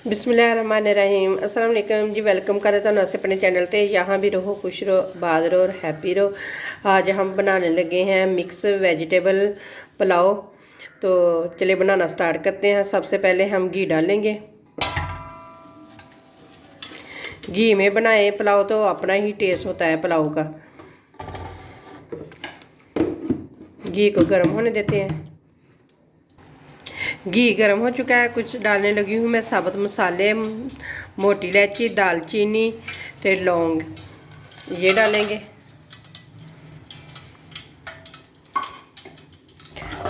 बिस्मिल्लाहिर्रहमानिर्रहीम अस्सलाम वालेकुम जी। वेलकम करें तो अस अपने चैनल ते। यहाँ भी रहो, खुश रहो, आबाद रहो और हैप्पी रहो। आज हम बनाने लगे हैं मिक्स वेजिटेबल पुलाव। तो चलिए बनाना स्टार्ट करते हैं। सबसे पहले हम घी डालेंगे। घी में बनाए पुलाव तो अपना ही टेस्ट होता है पुलाव का। घी को गर्म होने देते हैं। घी गर्म हो चुका है। कुछ डालने लगी हूँ मैं साबुत मसाले, मोटी इलायची, दालचीनी ते लौंग, ये डालेंगे।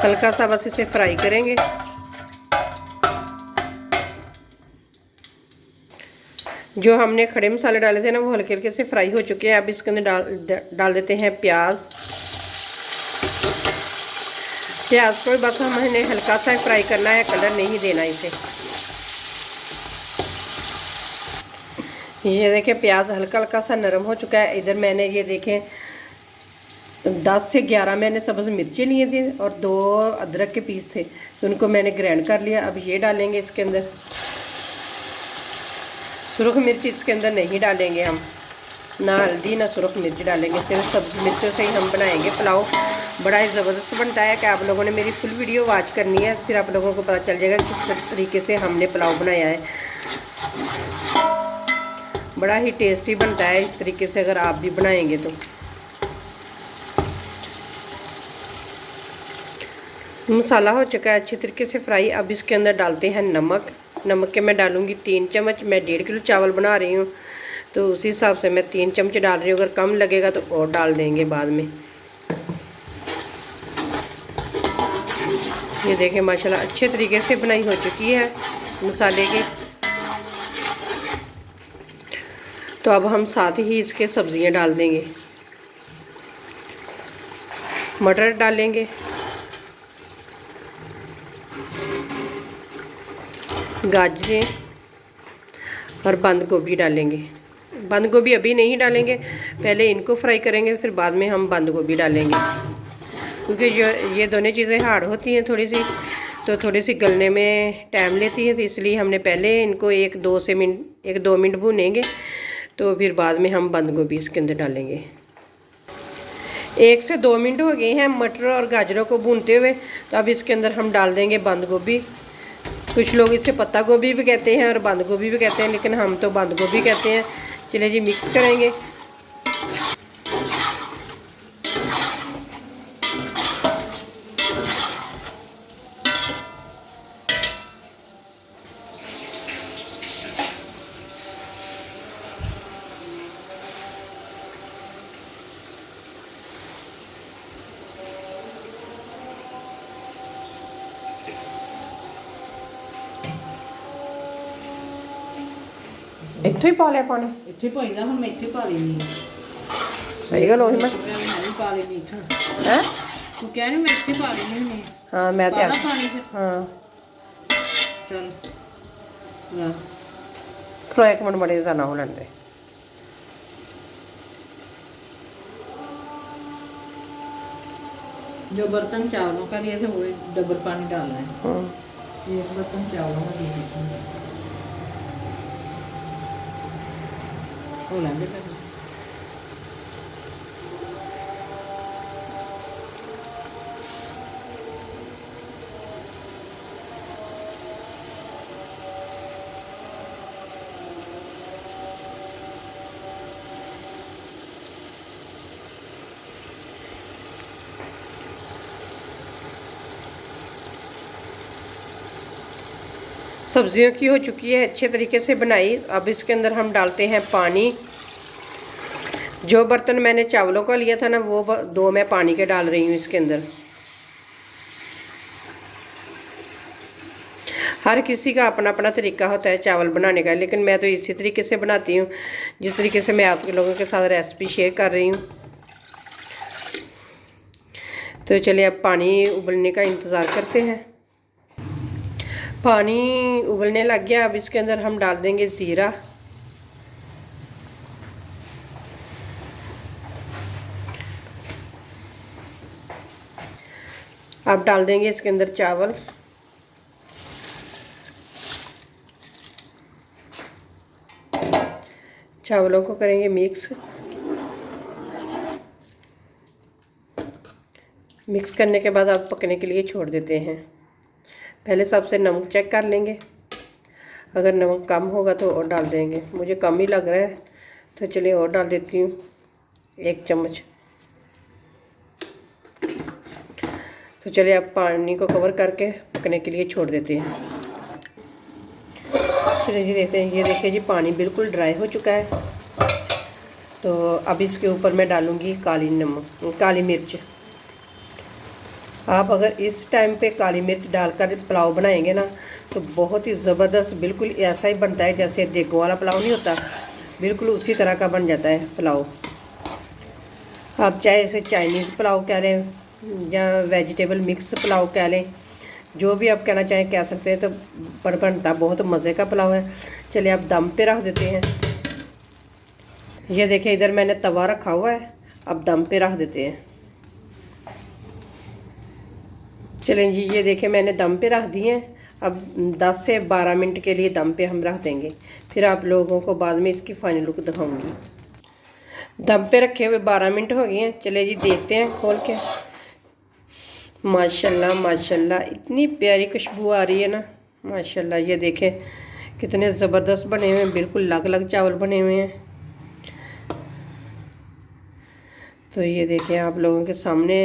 हल्का सा बस इसे फ्राई करेंगे। जो हमने खड़े मसाले डाले थे ना, वो हल्के हल्के से फ्राई हो चुके हैं। अब इसके अंदर डाल देते हैं प्याज। प्याज को बस हमने हल्का सा फ्राई करना है, कलर नहीं देना इसे। ये देखें प्याज हल्का हल्का सा नरम हो चुका है। इधर मैंने ये देखें 10 से 11 मैंने सब्ज़ मिर्ची लिए थी और 2 अदरक के पीस थे, तो उनको मैंने ग्राइंड कर लिया। अब ये डालेंगे इसके अंदर। सुरख मिर्च इसके अंदर नहीं डालेंगे हम, ना हल्दी ना सुरख मिर्च डालेंगे। सिर्फ सब्ज़ी मिर्चों से ही हम बनाएंगे पुलाव। बड़ा ही ज़बरदस्त बनता है कि आप लोगों ने मेरी फुल वीडियो वॉच करनी है, फिर आप लोगों को पता चल जाएगा किस तरीके से हमने पुलाव बनाया है। बड़ा ही टेस्टी बनता है इस तरीके से अगर आप भी बनाएंगे तो। मसाला हो चुका है अच्छी तरीके से फ्राई। अब इसके अंदर डालते हैं नमक। नमक के मैं डालूँगी 3 चम्मच। मैं 1.5 किलो चावल बना रही हूँ, तो उसी हिसाब से मैं 3 चम्मच डाल रही हूँ। अगर कम लगेगा तो और डाल देंगे बाद में। ये देखें माशाल्लाह अच्छे तरीके से बनाई हो चुकी है मसाले की। तो अब हम साथ ही इसके सब्जियां डाल देंगे। मटर डालेंगे, गाजरें और बंद गोभी डालेंगे। बंद गोभी अभी नहीं डालेंगे, पहले इनको फ्राई करेंगे, फिर बाद में हम बंद गोभी डालेंगे। क्योंकि ये दोनों चीज़ें हार्ड होती हैं थोड़ी सी, तो थोड़ी सी गलने में टाइम लेती हैं, तो इसलिए हमने पहले इनको 1-2 मिनट भूनेंगे, तो फिर बाद में हम बंद गोभी इसके अंदर डालेंगे। 1 से 2 मिनट हो गए हैं मटर और गाजरों को भूनते हुए। तो अब इसके अंदर हम डाल देंगे बंद गोभी। कुछ लोग इसे पत्ता गोभी भी कहते हैं और बंद गोभी भी कहते हैं, लेकिन हम तो बंद गोभी कहते हैं। चलिए जी मिक्स करेंगे। ਇੱਥੇ ਹੀ ਪਾ ਲਿਆ ਪਾਣੀ। ਇੱਥੇ ਪਾਈਦਾ ਹੁਣ ਮੈਂ ਇੱਥੇ ਪਾ ਲੈਣੀ ਸਹੀ ਗੱਲ ਉਹੀ ਮੈਂ ਵੀ ਪਾ ਲੈਣੀ ਇੱਥੇ ਹੈ। ਤੂੰ ਕਹਿ ਰਹੀ ਮੈਂ ਇੱਥੇ ਪਾ ਲੈਣੀ ਹੁੰਦੀ ਹਾਂ ਮੈਂ ਤੇ ਪਾਣਾ ਪਾਣੀ ਫਿਰ ਹਾਂ ਚੱਲ ਲਾ ਖਲੋ ਇੱਕ ਮਿੰਟ ਬੜੇ ਜਾਣਾ ਹੋ ਲੈਂਦੇ। जो बर्तन चावलों का लिए थे वो डबल पानी डालना है। एक बर्तन चावलों का दिए थे वो लेंगे तक सब्जियों की हो चुकी है अच्छे तरीके से बनाई। अब इसके अंदर हम डालते हैं पानी। जो बर्तन मैंने चावलों का लिया था ना, वो 2 मैं पानी के डाल रही हूँ इसके अंदर। हर किसी का अपना अपना तरीका होता है चावल बनाने का, लेकिन मैं तो इसी तरीके से बनाती हूँ जिस तरीके से मैं आप लोगों के साथ रेसिपी शेयर कर रही हूँ। तो चलिए अब पानी उबलने का इंतज़ार करते हैं। पानी उबलने लग गया। अब इसके अंदर हम डाल देंगे ज़ीरा, अब डाल देंगे इसके अंदर चावल, चावलों को करेंगे मिक्स। मिक्स करने के बाद आप पकने के लिए छोड़ देते हैं। पहले सबसे नमक चेक कर लेंगे, अगर नमक कम होगा तो और डाल देंगे। मुझे कम ही लग रहा है तो चलिए और डाल देती हूँ 1 चम्मच। तो चलिए अब पानी को कवर करके पकने के लिए छोड़ देते हैं। चलिए जी देखते हैं, ये देखिए जी पानी बिल्कुल ड्राई हो चुका है। तो अब इसके ऊपर मैं डालूँगी काली मिर्च। आप अगर इस टाइम पे काली मिर्च डालकर पुलाव बनाएंगे ना तो बहुत ही ज़बरदस्त, बिल्कुल ऐसा ही बनता है जैसे देगों वाला पुलाव नहीं होता, बिल्कुल उसी तरह का बन जाता है पुलाव। आप चाहे इसे चाइनीज़ पुलाव कह लें या वेजिटेबल मिक्स पुलाव कह लें, जो भी आप कहना चाहें कह सकते हैं। तो पर बनता बहुत मज़े का पुलाव है। चलिए आप दम पे रख देते हैं। ये देखिए इधर मैंने तवा रखा हुआ है, अब दम पे रख देते हैं। चलें जी, ये देखिए मैंने दम पे रख दिए हैं। अब 10 से 12 मिनट के लिए दम पे हम रख देंगे, फिर आप लोगों को बाद में इसकी फाइनल लुक दिखाऊंगी। दम पे रखे हुए 12 मिनट हो गए हैं। चलिए जी देखते हैं खोल के। माशाल्लाह माशाल्लाह, इतनी प्यारी खुशबू आ रही है ना, माशाल्लाह। ये देखें कितने ज़बरदस्त बने हुए हैं, बिल्कुल अलग अलग चावल बने हुए हैं। तो ये देखें आप लोगों के सामने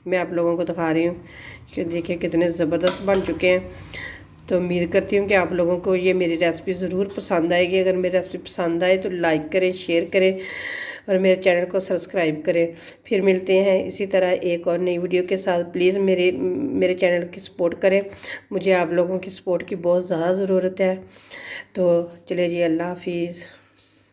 मैं आप लोगों को दिखा रही हूँ कि देखिए कितने ज़बरदस्त बन चुके हैं। तो उम्मीद करती हूँ कि आप लोगों को ये मेरी रेसिपी ज़रूर पसंद आएगी। अगर मेरी रेसिपी पसंद आए तो लाइक करें, शेयर करें और मेरे चैनल को सब्सक्राइब करें। फिर मिलते हैं इसी तरह एक और नई वीडियो के साथ। प्लीज़ मेरे चैनल की सपोर्ट करें, मुझे आप लोगों की सपोर्ट की बहुत ज़्यादा ज़रूरत है। तो चलिए जी, अल्लाह हाफिज़।